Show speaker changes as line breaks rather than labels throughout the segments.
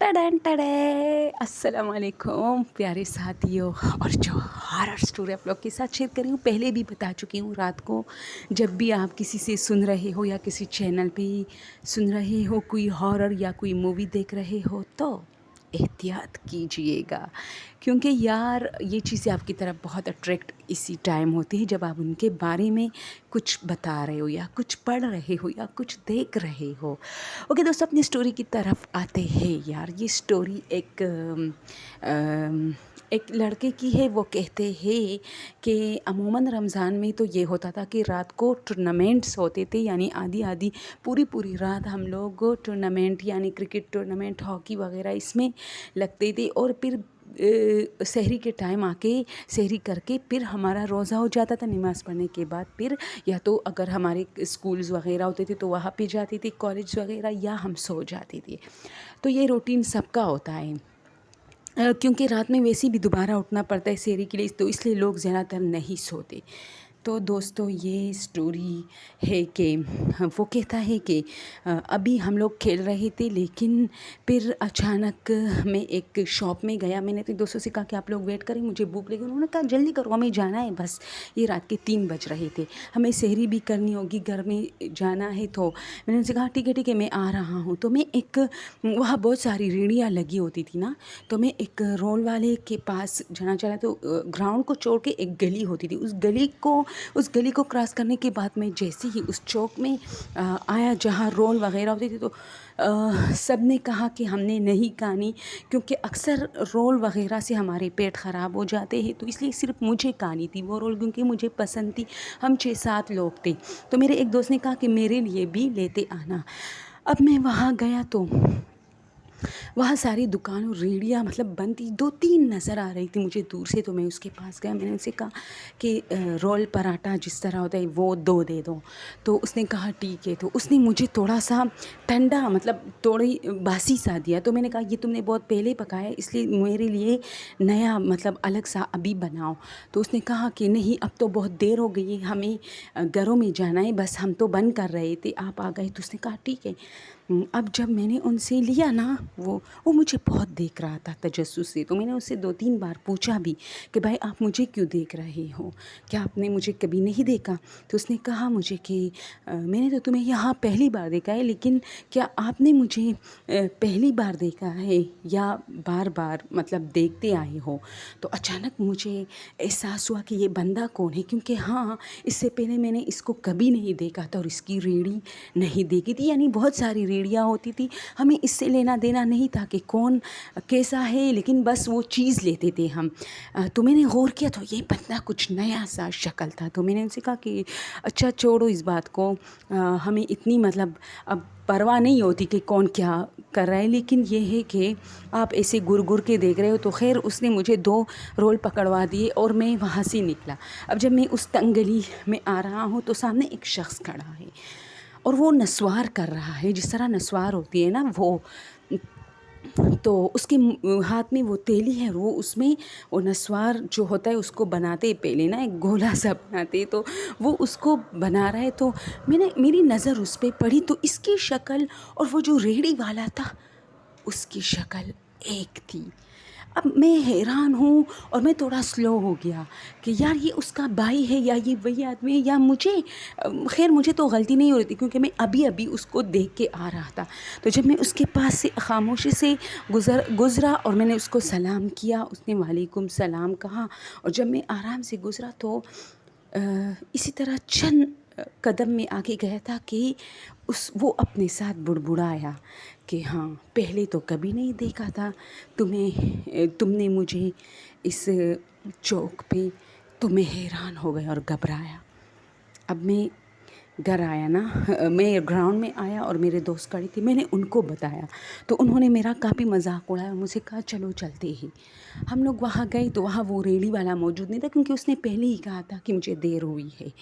टडन टडे अस्सलाम वालेकुम प्यारे साथियों। और जो हॉरर स्टोरी आप लोग के साथ शेयर कर रही हूँ, पहले भी बता चुकी हूँ। रात को जब भी आप किसी से सुन रहे हो या किसी चैनल पे सुन रहे हो कोई हॉरर या कोई मूवी देख रहे हो तो एहतियात कीजिएगा, क्योंकि यार ये चीज़ें आपकी तरफ बहुत अट्रैक्ट इसी टाइम होती है जब आप उनके बारे में कुछ बता रहे हो या कुछ पढ़ रहे हो या कुछ देख रहे हो। ओके दोस्तों, अपनी स्टोरी की तरफ आते हैं। यार ये स्टोरी एक लड़के की है। वो कहते हैं कि अमूमन रमज़ान में तो ये होता था कि रात को टूर्नामेंट्स होते थे, यानी आधी आधी पूरी पूरी रात हम लोग टूर्नामेंट यानी क्रिकेट टूर्नामेंट, हॉकी वगैरह इसमें लगते थे। और फिर सहरी के टाइम आके सहरी करके फिर हमारा रोज़ा हो जाता था। नमाज़ पढ़ने के बाद फिर या तो अगर हमारे स्कूल्स वगैरह होते थे तो वहाँ पे जाते थे, कॉलेज वगैरह, या हम सो जाते थे। तो ये रूटीन सबका होता है, क्योंकि रात में वैसे भी दोबारा उठना पड़ता है सहरी के लिए, तो इसलिए लोग ज़्यादातर नहीं सोते। तो दोस्तों ये स्टोरी है कि वो कहता है कि अभी हम लोग खेल रहे थे, लेकिन फिर अचानक मैं एक शॉप में गया। मैंने तो दोस्तों से कहा कि आप लोग वेट करें, मुझे भूख लगी। उन्होंने कहा जल्दी करो, हमें जाना है बस। ये रात के 3 बज रहे थे, हमें सहरी भी करनी होगी, घर में जाना है। तो मैंने उनसे कहा ठीक है मैं आ रहा हूँ। तो मैं वहाँ बहुत सारी रेहड़ियाँ लगी होती थी ना, तो मैं एक रोल वाले के पास जाना चाहा। तो ग्राउंड को छोड़ के एक गली होती थी, उस गली को क्रॉस करने के बाद मैं जैसे ही उस चौक में आया जहाँ रोल वगैरह होती थी, तो सब ने कहा कि हमने नहीं खानी, क्योंकि अक्सर रोल वगैरह से हमारे पेट ख़राब हो जाते हैं। तो इसलिए सिर्फ मुझे खानी थी वो रोल, क्योंकि मुझे पसंद थी। हम 6-7 लोग थे। तो मेरे एक दोस्त ने कहा कि मेरे लिए भी लेते आना। अब मैं वहाँ गया तो वहाँ सारी दुकान और रेहड़ियाँ मतलब बंद थी। 2-3 नज़र आ रही थी मुझे दूर से। तो मैं उसके पास गया, मैंने उनसे कहा कि रोल पराठा जिस तरह होता है वो 2 दे दो। तो उसने कहा ठीक है। तो उसने मुझे थोड़ा सा ठंडा मतलब थोड़ी बासी सा दिया। तो मैंने कहा ये तुमने बहुत पहले पकाया है, इसलिए मेरे लिए नया मतलब अलग सा अभी बनाओ। तो उसने कहा कि नहीं, अब तो बहुत देर हो गई है, हमें घरों में जाना है, बस हम तो बंद कर रहे थे, आप आ गए। तो उसने कहा ठीक है। अब जब मैंने उनसे लिया ना, वो मुझे बहुत देख रहा था तजस्सुस से। तो मैंने उससे 2-3 बार पूछा भी कि भाई आप मुझे क्यों देख रहे हो, क्या आपने मुझे कभी नहीं देखा? तो उसने कहा मुझे कि मैंने तो तुम्हें यहाँ पहली बार देखा है, लेकिन क्या आपने मुझे पहली बार देखा है या बार बार मतलब देखते आए हो? तो अचानक मुझे एहसास हुआ कि ये बंदा कौन है, क्योंकि हाँ, इससे पहले मैंने इसको कभी नहीं देखा था और इसकी रेहड़ी नहीं देखी थी। यानी बहुत सारी रेहड़ियाँ होती थी, हमें इससे लेना देना नहीं था कि कौन कैसा है, लेकिन बस वो चीज़ लेते थे हम। तो मैंने गौर किया तो ये बंदा कुछ नया सा शक्ल था। तो मैंने उनसे कहा कि अच्छा छोड़ो इस बात को, हमें इतनी मतलब अब परवाह नहीं होती कि कौन क्या कर रहा है, लेकिन ये है कि आप ऐसे घुर घुर के देख रहे हो। तो खैर उसने मुझे 2 रोल पकड़वा दिए और मैं वहाँ से निकला। अब जब मैं उस तंग गली में आ रहा हूँ तो सामने एक शख्स खड़ा है और वो नस्वार कर रहा है, जिस तरह नस्वार होती है ना वो। तो उसके हाथ में वो तेली है, वो उसमें वो नस्वार जो होता है उसको बनाते पहले ना एक गोला सा बनाते, तो वो उसको बना रहा है। तो मेरी नज़र उस पर पड़ी, तो इसकी शक्ल और वो जो रेहड़ी वाला था उसकी शक्ल एक थी। अब मैं हैरान हूँ और मैं थोड़ा स्लो हो गया कि यार ये उसका भाई है या ये वही आदमी है या मुझे, खैर मुझे तो गलती नहीं हो रही थी क्योंकि मैं अभी अभी उसको देख के आ रहा था। तो जब मैं उसके पास से खामोशी से गुज़रा और मैंने उसको सलाम किया, उसने वालेकुम सलाम कहा। और जब मैं आराम से गुज़रा तो इसी तरह चंद कदम में आगे गया था कि वो अपने साथ बुड़बुड़ाया कि हाँ, पहले तो कभी नहीं देखा था तुम्हें, तुमने मुझे इस चौक पे। तो मैं हैरान हो गया और घबराया। अब मैं घर आया ना, मैं ग्राउंड में आया और मेरे दोस्त खड़ी थी, मैंने उनको बताया। तो उन्होंने मेरा काफ़ी मजाक उड़ाया और मुझे कहा चलो चलते ही। हम लोग वहाँ गए तो वहाँ वो रेहड़ी वाला मौजूद नहीं था, क्योंकि उसने पहले ही कहा था कि मुझे देर हुई है।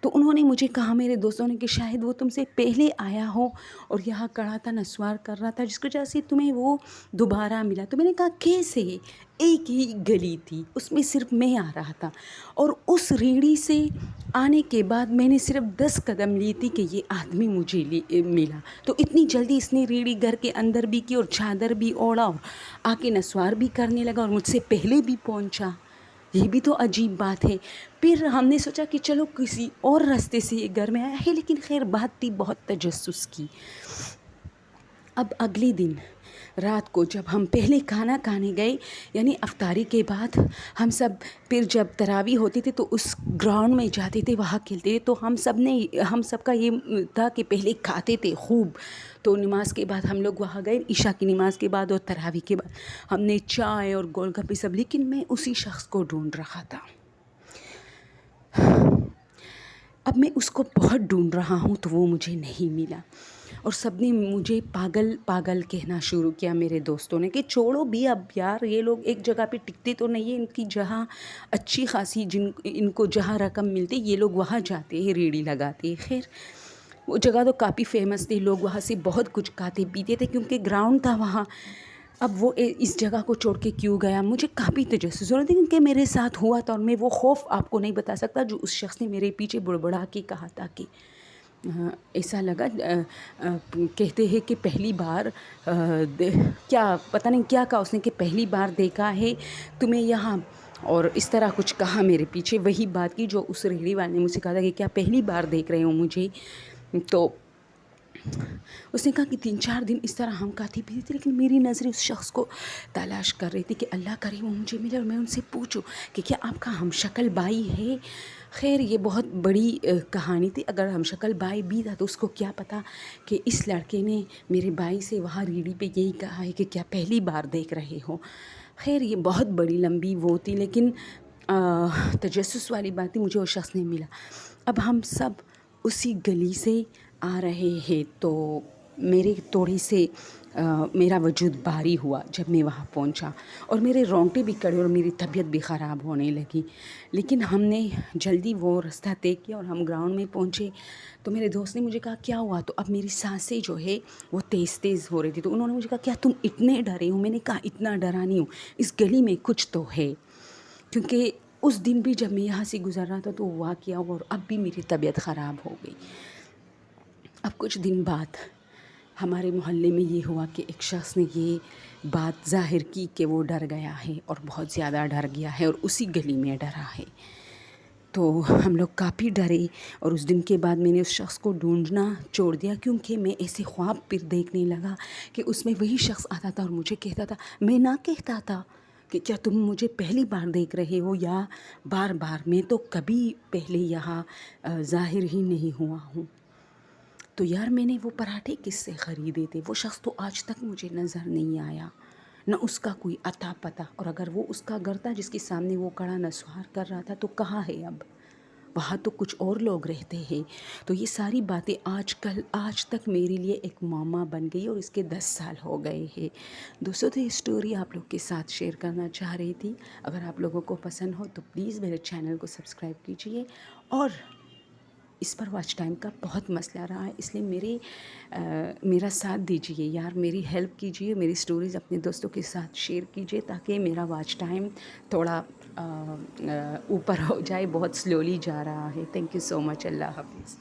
تو انہوں نے مجھے کہا، میرے دوستوں نے، کہ شاید وہ تم سے پہلے آیا ہو اور یہاں کڑا تھا، نسوار کر رہا تھا، جس کی وجہ سے تمہیں وہ دوبارہ ملا۔ تو میں نے کہا کیسے؟ ایک ہی گلی تھی، اس میں صرف میں آ رہا تھا، اور اس ریڑھی سے آنے کے بعد میں نے صرف 10 قدم لی تھی کہ یہ آدمی مجھے ملا۔ تو اتنی جلدی اس نے ریڑھی گھر کے اندر بھی کی اور چادر بھی اوڑھا اور آ کے نسوار بھی کرنے لگا اور مجھ سے پہلے بھی پہنچا۔ یہ بھی تو عجیب بات ہے۔ پھر ہم نے سوچا کہ چلو کسی اور راستے سے یہ گھر میں آیا ہے، لیکن خیر بات تھی بہت تجسس کی۔ اب اگلے دن رات کو جب ہم پہلے کھانا کھانے گئے، یعنی افطاری کے بعد ہم سب پھر جب تراویح ہوتی تھی تو اس گراؤنڈ میں جاتے تھے، وہاں کھیلتے تھے۔ تو ہم سب کا یہ تھا کہ پہلے کھاتے تھے خوب۔ تو نماز کے بعد ہم لوگ وہاں گئے، عشاء کی نماز کے بعد اور تراویح کے بعد ہم نے چائے اور گول گپے سب، لیکن میں اسی شخص کو ڈھونڈ رہا تھا۔ اب میں اس کو بہت ڈھونڈ رہا ہوں تو وہ مجھے نہیں ملا، اور سب نے مجھے پاگل پاگل کہنا شروع کیا، میرے دوستوں نے، کہ چھوڑو بھی اب یار، یہ لوگ ایک جگہ پہ ٹکتے تو نہیں ہیں، ان کی جہاں اچھی خاصی ان کو جہاں رقم ملتی یہ لوگ وہاں جاتے ہیں، ریڑھی لگاتے ہیں۔ خیر وہ جگہ تو کافی فیمس تھی، لوگ وہاں سے بہت کچھ کھاتے پیتے تھے کیونکہ گراؤنڈ تھا وہاں۔ اب وہ اس جگہ کو چھوڑ کے کیوں گیا؟ مجھے کافی تجسس ہو رہا تھا کیونکہ میرے ساتھ ہوا تھا، اور میں وہ خوف آپ کو نہیں بتا سکتا جو اس شخص نے میرے پیچھے بڑبڑا کے کہا تھا کہ ایسا لگا کہتے ہیں کہ پہلی بار کیا پتہ نہیں کیا کہا اس نے، کہ پہلی بار دیکھا ہے تمہیں یہاں، اور اس طرح کچھ کہا میرے پیچھے، وہی بات کی جو اس ریڑھی والے نے مجھ سے کہا تھا کہ کیا پہلی بار دیکھ رہے ہو مجھے۔ تو اس نے کہا کہ 3-4 دن اس طرح ہم کھاتی پیتی تھی، لیکن میری نظریں اس شخص کو تلاش کر رہی تھی کہ اللہ کرے وہ مجھے ملے اور میں ان سے پوچھوں کہ کیا آپ کا ہم شکل بھائی ہے۔ خیر یہ بہت بڑی کہانی تھی، اگر ہم شکل بھائی بھی تھا تو اس کو کیا پتہ کہ اس لڑکے نے میرے بھائی سے وہاں ریڑھی پہ یہی کہا ہے کہ کیا پہلی بار دیکھ رہے ہو۔ خیر یہ بہت بڑی لمبی وہ تھی، لیکن تجسس والی بات تھی، مجھے وہ شخص نہیں ملا۔ اب ہم سب اسی گلی سے آ رہے ہیں تو میرے تھوڑے سے میرا وجود بھاری ہوا جب میں وہاں پہنچا، اور میرے رونگٹے بھی کڑے اور میری طبیعت بھی خراب ہونے لگی، لیکن ہم نے جلدی وہ راستہ طے کیا اور ہم گراؤنڈ میں پہنچے۔ تو میرے دوست نے مجھے کہا کیا ہوا؟ تو اب میری سانسیں جو ہے وہ تیز تیز ہو رہی تھی، تو انہوں نے مجھے کہا کیا تم اتنے ڈرے ہو؟ میں نے کہا اتنا ڈرا نہیں ہوں، اس گلی میں کچھ تو ہے، کیونکہ اس دن بھی جب میں یہاں سے گزر رہا تھا تو وہ واقعہ ہوا، اور اب بھی میری طبیعت خراب ہو گئی۔ اب کچھ دن بعد ہمارے محلے میں یہ ہوا کہ ایک شخص نے یہ بات ظاہر کی کہ وہ ڈر گیا ہے اور بہت زیادہ ڈر گیا ہے اور اسی گلی میں ڈرا ہے۔ تو ہم لوگ کافی ڈرے، اور اس دن کے بعد میں نے اس شخص کو ڈھونڈنا چھوڑ دیا، کیونکہ میں ایسے خواب پھر دیکھنے لگا کہ اس میں وہی شخص آتا تھا اور مجھے کہتا تھا، میں نہ کہتا تھا کہ کیا تم مجھے پہلی بار دیکھ رہے ہو یا بار بار؟ میں تو کبھی پہلے یہاں ظاہر ہی نہیں ہوا ہوں۔ تو یار میں نے وہ پراٹھے کس سے خریدے تھے؟ وہ شخص تو آج تک مجھے نظر نہیں آیا، نہ اس کا کوئی اتا پتہ، اور اگر وہ اس کا گھر تھا جس کے سامنے وہ کڑا نسوار کر رہا تھا تو کہاں ہے اب؟ وہاں تو کچھ اور لوگ رہتے ہیں۔ تو یہ ساری باتیں آج تک میرے لیے ایک معمہ بن گئی، اور اس کے 10 سال ہو گئے ہیں۔ دوستوں تو یہ اسٹوری آپ لوگ کے ساتھ شیئر کرنا چاہ رہی تھی۔ اگر آپ لوگوں کو پسند ہو تو پلیز میرے چینل کو سبسکرائب کیجیے، اور اس پر واچ ٹائم کا بہت مسئلہ رہا ہے، اس لیے میرا ساتھ دیجیے یار، میری ہیلپ کیجیے، میری سٹوریز اپنے دوستوں کے ساتھ شیئر کیجیے تاکہ میرا واچ ٹائم تھوڑا اوپر ہو جائے، بہت سلولی جا رہا ہے۔ تھینک یو سو مچ، اللہ حافظ۔